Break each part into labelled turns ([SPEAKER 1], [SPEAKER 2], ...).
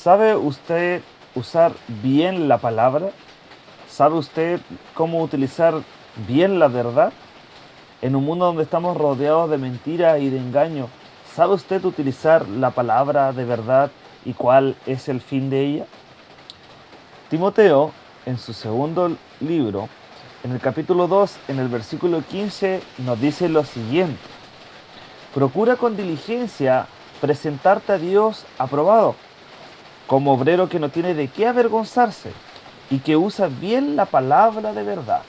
[SPEAKER 1] ¿Sabe usted usar bien la palabra? ¿Sabe usted cómo utilizar bien la verdad? En un mundo donde estamos rodeados de mentiras y de engaño, ¿sabe usted utilizar la palabra de verdad y cuál es el fin de ella? Timoteo, en su segundo libro, en el capítulo 2, en el versículo 15, nos dice lo siguiente: procura con diligencia presentarte a Dios aprobado, como obrero que no tiene de qué avergonzarse y que usa bien la palabra de verdad.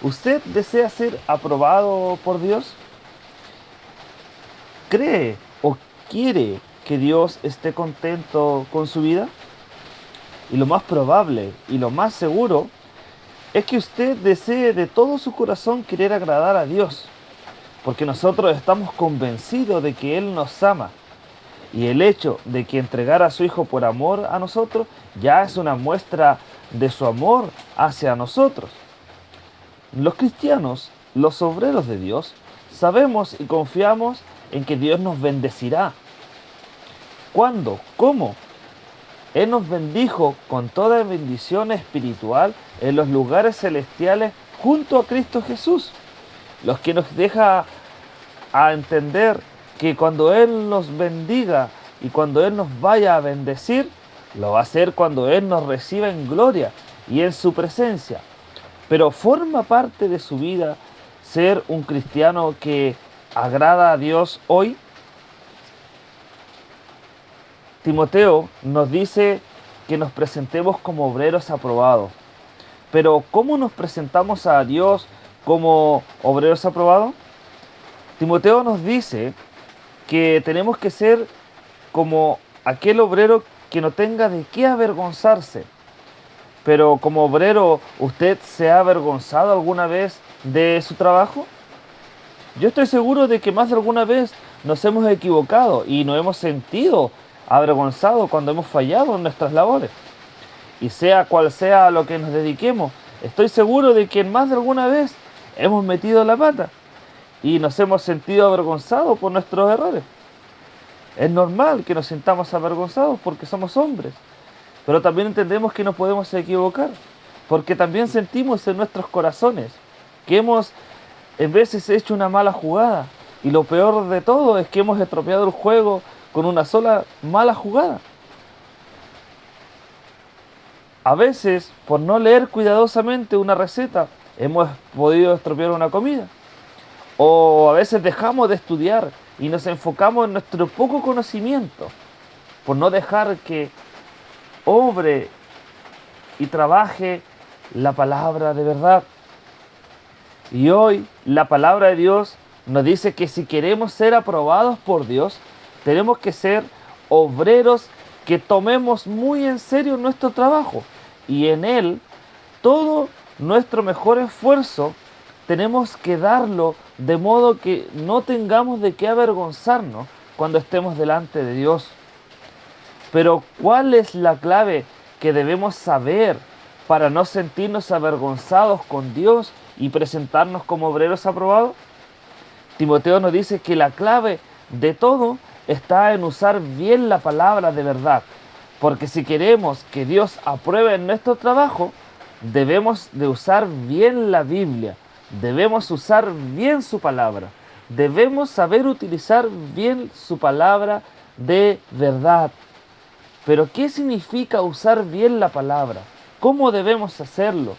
[SPEAKER 1] ¿Usted desea ser aprobado por Dios? ¿Cree o quiere que Dios esté contento con su vida? Y lo más probable y lo más seguro es que usted desee de todo su corazón querer agradar a Dios, porque nosotros estamos convencidos de que Él nos ama. Y el hecho de que entregara a su Hijo por amor a nosotros ya es una muestra de su amor hacia nosotros. Los cristianos, los obreros de Dios, sabemos y confiamos en que Dios nos bendecirá. ¿Cuándo? ¿Cómo? Él nos bendijo con toda bendición espiritual en los lugares celestiales junto a Cristo Jesús. Los que nos deja a entender que cuando Él nos bendiga y cuando Él nos vaya a bendecir, lo va a hacer cuando Él nos reciba en gloria y en su presencia. Pero forma parte de su vida ser un cristiano que agrada a Dios hoy. Timoteo nos dice que nos presentemos como obreros aprobados. Pero ¿cómo nos presentamos a Dios como obreros aprobados? Timoteo nos dice que tenemos que ser como aquel obrero que no tenga de qué avergonzarse. Pero como obrero, ¿usted se ha avergonzado alguna vez de su trabajo? Yo estoy seguro de que más de alguna vez nos hemos equivocado y nos hemos sentido avergonzados cuando hemos fallado en nuestras labores. Y sea cual sea a lo que nos dediquemos, estoy seguro de que más de alguna vez hemos metido la pata y nos hemos sentido avergonzados por nuestros errores. Es normal que nos sintamos avergonzados porque somos hombres, pero también entendemos que nos podemos equivocar, porque también sentimos en nuestros corazones que hemos en veces hecho una mala jugada, y lo peor de todo es que hemos estropeado el juego con una sola mala jugada. A veces, por no leer cuidadosamente una receta, hemos podido estropear una comida. O a veces dejamos de estudiar y nos enfocamos en nuestro poco conocimiento, por no dejar que obre y trabaje la palabra de verdad. Y hoy la palabra de Dios nos dice que si queremos ser aprobados por Dios, tenemos que ser obreros que tomemos muy en serio nuestro trabajo y en él todo nuestro mejor esfuerzo tenemos que darlo de modo que no tengamos de qué avergonzarnos cuando estemos delante de Dios. Pero ¿cuál es la clave que debemos saber para no sentirnos avergonzados con Dios y presentarnos como obreros aprobados? Timoteo nos dice que la clave de todo está en usar bien la palabra de verdad. Porque si queremos que Dios apruebe nuestro trabajo, debemos de usar bien la Biblia, debemos usar bien su palabra, debemos saber utilizar bien su palabra de verdad. Pero ¿qué significa usar bien la palabra? ¿Cómo debemos hacerlo?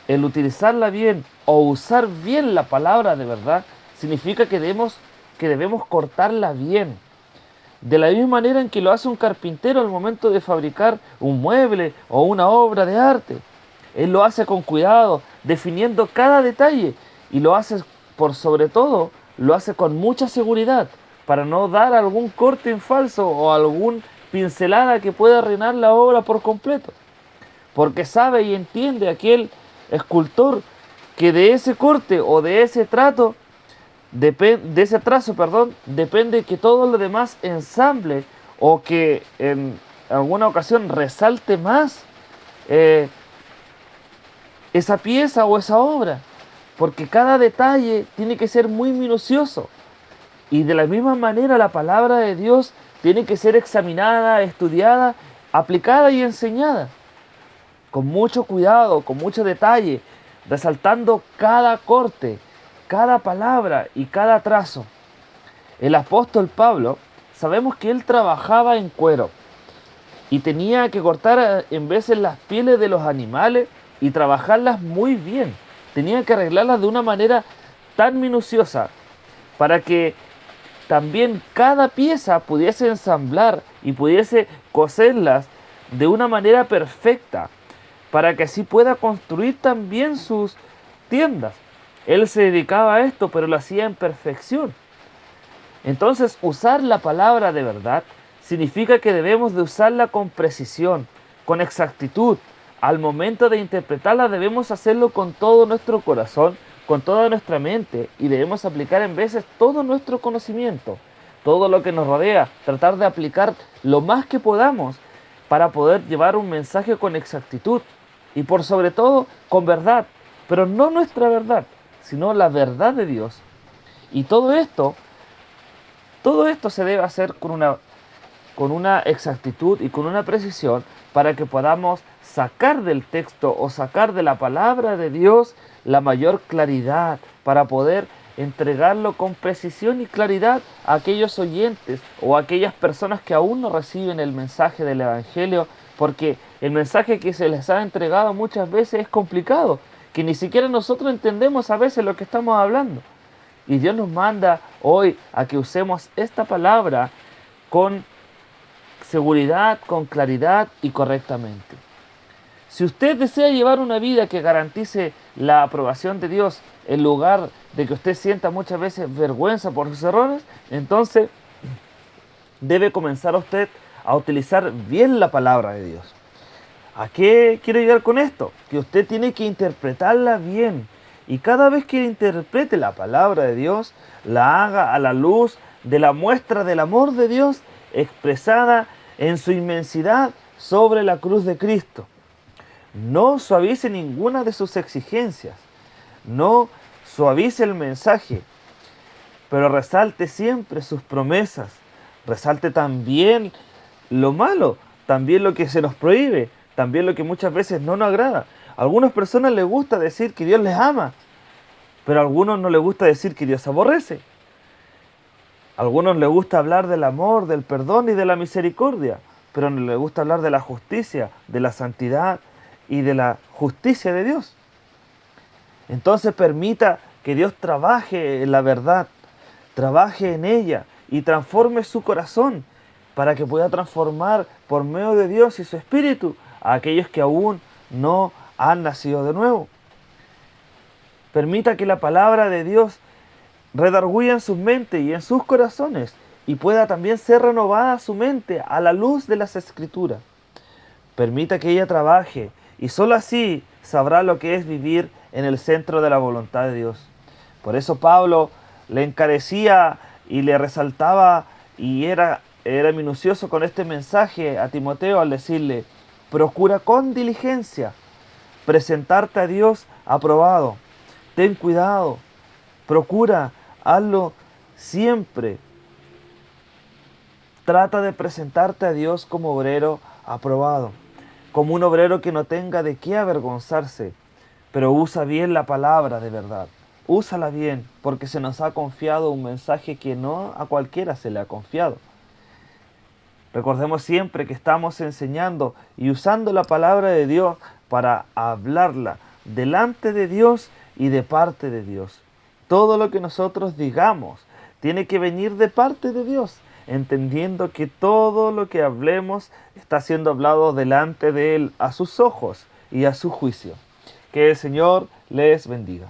[SPEAKER 1] El utilizarla bien o usar bien la palabra de verdad significa que debemos cortarla bien. De la misma manera en que lo hace un carpintero al momento de fabricar un mueble o una obra de arte. Él lo hace con cuidado, definiendo cada detalle, y lo hace por sobre todo, lo hace con mucha seguridad para no dar algún corte en falso o algún pincelada que pueda arruinar la obra por completo. Porque sabe y entiende aquel escultor que de ese corte o de ese trato de ese trazo, depende que todo lo demás ensamble o que en alguna ocasión resalte más esa pieza o esa obra, porque cada detalle tiene que ser muy minucioso. Y de la misma manera la palabra de Dios tiene que ser examinada, estudiada, aplicada y enseñada con mucho cuidado, con mucho detalle, resaltando cada corte, cada palabra y cada trazo. El apóstol Pablo, sabemos que él trabajaba en cuero y tenía que cortar en veces las pieles de los animales y trabajarlas muy bien. Tenía que arreglarlas de una manera tan minuciosa para que también cada pieza pudiese ensamblar y pudiese coserlas de una manera perfecta, para que así pueda construir también sus tiendas. Él se dedicaba a esto, pero lo hacía en perfección. Entonces, usar la palabra de verdad significa que debemos de usarla con precisión, con exactitud. Al momento de interpretarla debemos hacerlo con todo nuestro corazón, con toda nuestra mente, y debemos aplicar en veces todo nuestro conocimiento, todo lo que nos rodea, tratar de aplicar lo más que podamos para poder llevar un mensaje con exactitud y por sobre todo con verdad, pero no nuestra verdad, sino la verdad de Dios. Y todo esto se debe hacer con una exactitud y con una precisión para que podamos sacar del texto o sacar de la palabra de Dios la mayor claridad, para poder entregarlo con precisión y claridad a aquellos oyentes o a aquellas personas que aún no reciben el mensaje del Evangelio, porque el mensaje que se les ha entregado muchas veces es complicado, que ni siquiera nosotros entendemos a veces lo que estamos hablando. Y Dios nos manda hoy a que usemos esta palabra con seguridad, con claridad y correctamente. Si usted desea llevar una vida que garantice la aprobación de Dios, en lugar de que usted sienta muchas veces vergüenza por sus errores, entonces debe comenzar usted a utilizar bien la palabra de Dios. ¿A qué quiero llegar con esto? Que usted tiene que interpretarla bien. Y cada vez que interprete la palabra de Dios, la haga a la luz de la muestra del amor de Dios expresada en su inmensidad sobre la cruz de Cristo. No suavice ninguna de sus exigencias, no suavice el mensaje, pero resalte siempre sus promesas, resalte también lo malo, también lo que se nos prohíbe, también lo que muchas veces no nos agrada. A algunas personas les gusta decir que Dios les ama, pero a algunos no les gusta decir que Dios aborrece. A algunos les gusta hablar del amor, del perdón y de la misericordia, pero no les gusta hablar de la justicia, de la santidad y de la justicia de Dios. Entonces permita que Dios trabaje en la verdad, trabaje en ella y transforme su corazón para que pueda transformar por medio de Dios y su Espíritu a aquellos que aún no han nacido de nuevo. Permita que la palabra de Dios redarguya en sus mentes y en sus corazones y pueda también ser renovada su mente a la luz de las Escrituras. Permita que ella trabaje y sólo así sabrá lo que es vivir en el centro de la voluntad de Dios. Por eso Pablo le encarecía y le resaltaba y era minucioso con este mensaje a Timoteo al decirle: procura con diligencia presentarte a Dios aprobado. Ten cuidado, procura, hazlo siempre. Trata de presentarte a Dios como obrero aprobado, como un obrero que no tenga de qué avergonzarse, pero usa bien la palabra de verdad. Úsala bien, porque se nos ha confiado un mensaje que no a cualquiera se le ha confiado. Recordemos siempre que estamos enseñando y usando la palabra de Dios para hablarla delante de Dios y de parte de Dios. Todo lo que nosotros digamos tiene que venir de parte de Dios, entendiendo que todo lo que hablemos está siendo hablado delante de Él, a sus ojos y a su juicio. Que el Señor les bendiga.